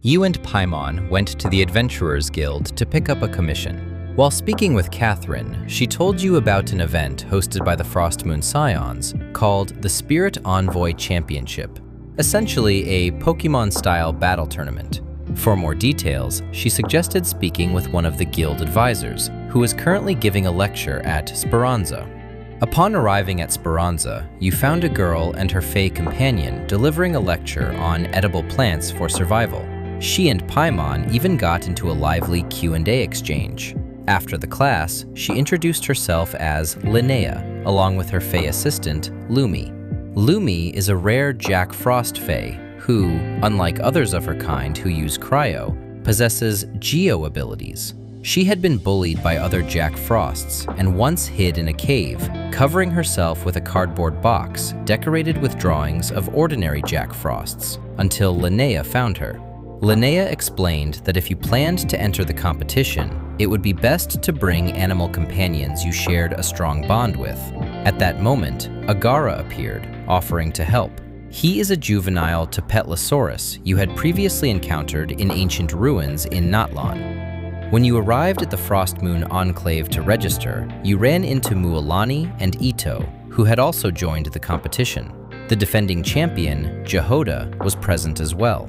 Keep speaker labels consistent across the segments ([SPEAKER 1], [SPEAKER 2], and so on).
[SPEAKER 1] You and Paimon went to the Adventurers Guild to pick up a commission. While speaking with Catherine, she told you about an event hosted by the Frostmoon Scions called the Spirit Envoy Championship, essentially a Pokemon-style battle tournament. For more details, she suggested speaking with one of the guild advisors, who is currently giving a lecture at Speranza. Upon arriving at Speranza, you found a girl and her Fey companion delivering a lecture on edible plants for survival. She and Paimon even got into a lively Q&A exchange. After the class, she introduced herself as Linnea, along with her Fey assistant, Lumi. Lumi is a rare Jack Frost Fey who, unlike others of her kind who use cryo, possesses geo abilities. She had been bullied by other Jack Frosts and once hid in a cave, covering herself with a cardboard box decorated with drawings of ordinary Jack Frosts, until Linnea found her. Linnea explained that if you planned to enter the competition, it would be best to bring animal companions you shared a strong bond with. At that moment, Agara appeared, offering to help. He is a juvenile to Petlosaurus you had previously encountered in ancient ruins in Natlan. When you arrived at the Frostmoon Enclave to register, you ran into Mualani and Ito, who had also joined the competition. The defending champion, Jehoda, was present as well.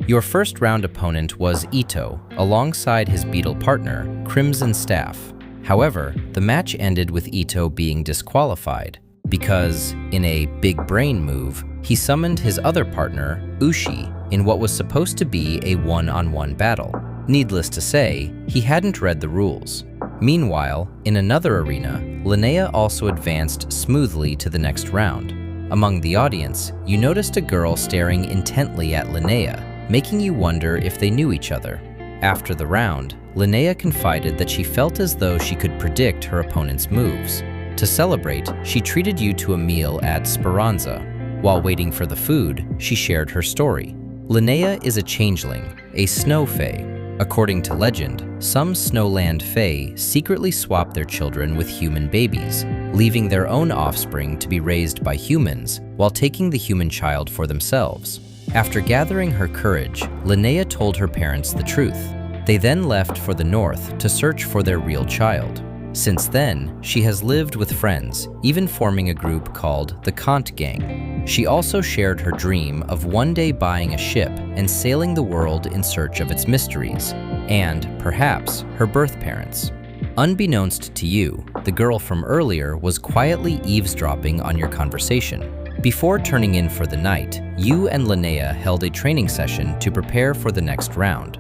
[SPEAKER 1] Your first round opponent was Ito, alongside his beetle partner, Crimson Staff. However, the match ended with Ito being disqualified, because, in a big brain move, he summoned his other partner, Ushi, in what was supposed to be a one-on-one battle. Needless to say, he hadn't read the rules. Meanwhile, in another arena, Linnea also advanced smoothly to the next round. Among the audience, you noticed a girl staring intently at Linnea, making you wonder if they knew each other. After the round, Linnea confided that she felt as though she could predict her opponent's moves. To celebrate, she treated you to a meal at Speranza. While waiting for the food, she shared her story. Linnea is a changeling, a snow fae. According to legend, some Snowland fae secretly swap their children with human babies, leaving their own offspring to be raised by humans while taking the human child for themselves. After gathering her courage, Linnea told her parents the truth. They then left for the north to search for their real child. Since then, she has lived with friends, even forming a group called the Kant Gang. She also shared her dream of one day buying a ship and sailing the world in search of its mysteries, and, perhaps, her birth parents. Unbeknownst to you, the girl from earlier was quietly eavesdropping on your conversation. Before turning in for the night, you and Linnea held a training session to prepare for the next round.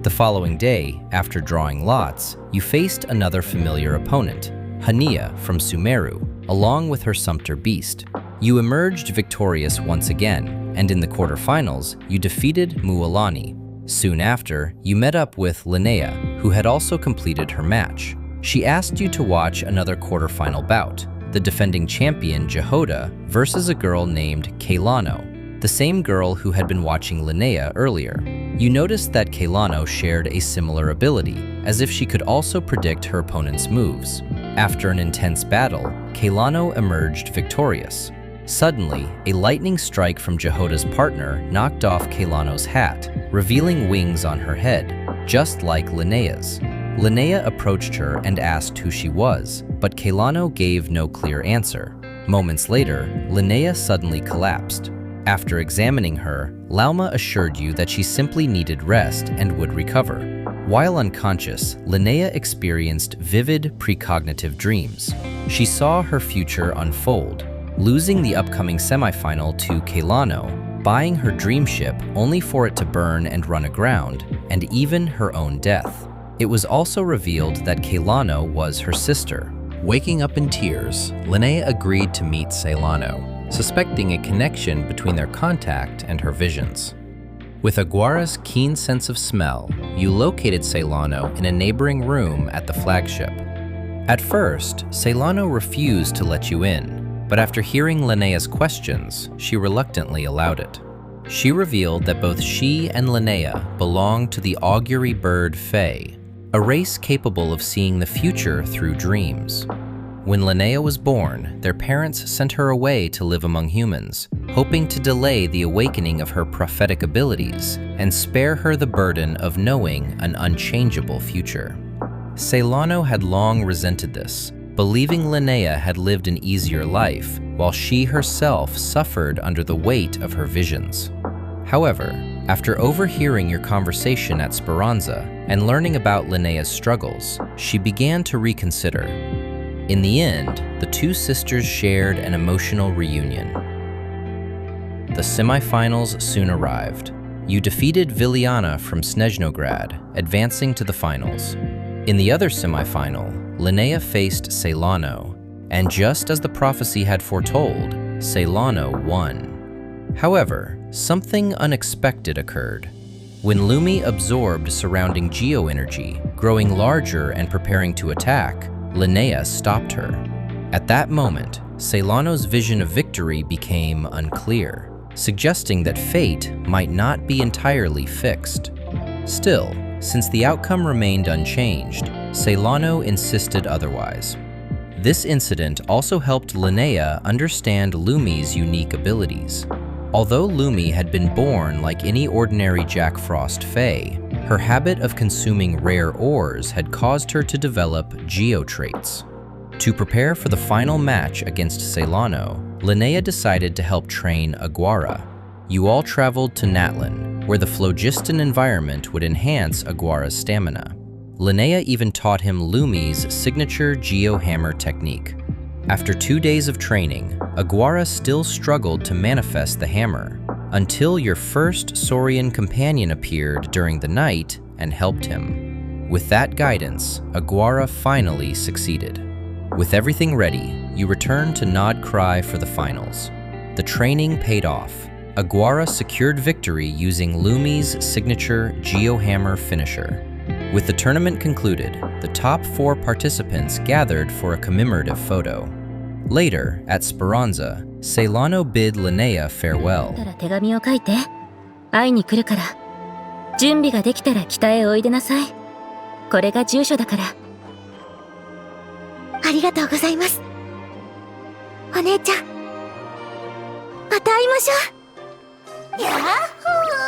[SPEAKER 1] The following day, after drawing lots, you faced another familiar opponent, Hania from Sumeru, along with her sumpter beast. You emerged victorious once again, and in the quarterfinals, you defeated Mualani. Soon after, you met up with Linnea, who had also completed her match. She asked you to watch another quarterfinal bout, the defending champion Jehoda versus a girl named Kaylano, the same girl who had been watching Linnea earlier. You noticed that Kaylano shared a similar ability, as if she could also predict her opponent's moves. After an intense battle, Kaylano emerged victorious. Suddenly, a lightning strike from Jehoda's partner knocked off Kaylano's hat, revealing wings on her head, just like Linnea's. Linnea approached her and asked who she was, but Kaylano gave no clear answer. Moments later, Linnea suddenly collapsed. After examining her, Lauma assured you that she simply needed rest and would recover. While unconscious, Linnea experienced vivid precognitive dreams. She saw her future unfold, losing the upcoming semifinal to Kaylano, buying her dream ship only for it to burn and run aground, and even her own death. It was also revealed that Kaylano was her sister. Waking up in tears, Linnea agreed to meet Ceylano, suspecting a connection between their contact and her visions. With Aguara's keen sense of smell, you located Ceylano in a neighboring room at the flagship. At first, Ceylano refused to let you in, but after hearing Linnea's questions, she reluctantly allowed it. She revealed that both she and Linnea belong to the Augury Bird Fae, a race capable of seeing the future through dreams. When Linnea was born, their parents sent her away to live among humans, hoping to delay the awakening of her prophetic abilities and spare her the burden of knowing an unchangeable future. Celano had long resented this, believing Linnea had lived an easier life, while she herself suffered under the weight of her visions. However, after overhearing your conversation at Speranza and learning about Linnea's struggles, she began to reconsider. In the end, the two sisters shared an emotional reunion. The semifinals soon arrived. You defeated Viliana from Snezhnograd, advancing to the finals. In the other semifinal, Linnea faced Celano, and just as the prophecy had foretold, Celano won. However, something unexpected occurred. When Lumi absorbed surrounding geoenergy, growing larger and preparing to attack, Linnea stopped her. At that moment, Celano's vision of victory became unclear, suggesting that fate might not be entirely fixed. Still, since the outcome remained unchanged, Celano insisted otherwise. This incident also helped Linnea understand Lumi's unique abilities. Although Lumi had been born like any ordinary Jack Frost Fae, her habit of consuming rare ores had caused her to develop geo-traits. To prepare for the final match against Celano, Linnea decided to help train Aguara. You all traveled to Natlin, where the phlogiston environment would enhance Aguara's stamina. Linnea even taught him Lumi's signature geo-hammer technique. After 2 days of training, Aguara still struggled to manifest the hammer, until your first Saurian companion appeared during the night and helped him. With that guidance, Aguara finally succeeded. With everything ready, you returned to Nod Cry for the finals. The training paid off. Aguara secured victory using Lumi's signature Geohammer finisher. With the tournament concluded, the top 4 participants gathered for a commemorative photo. Later, at Speranza, Celano bid Linnea farewell.
[SPEAKER 2] 手紙を書いて、会いに来るから。準備ができたら北へおいでなさい。これが住所だから。ありがとうございます。お姉ちゃん、また会いましょう。やっほー。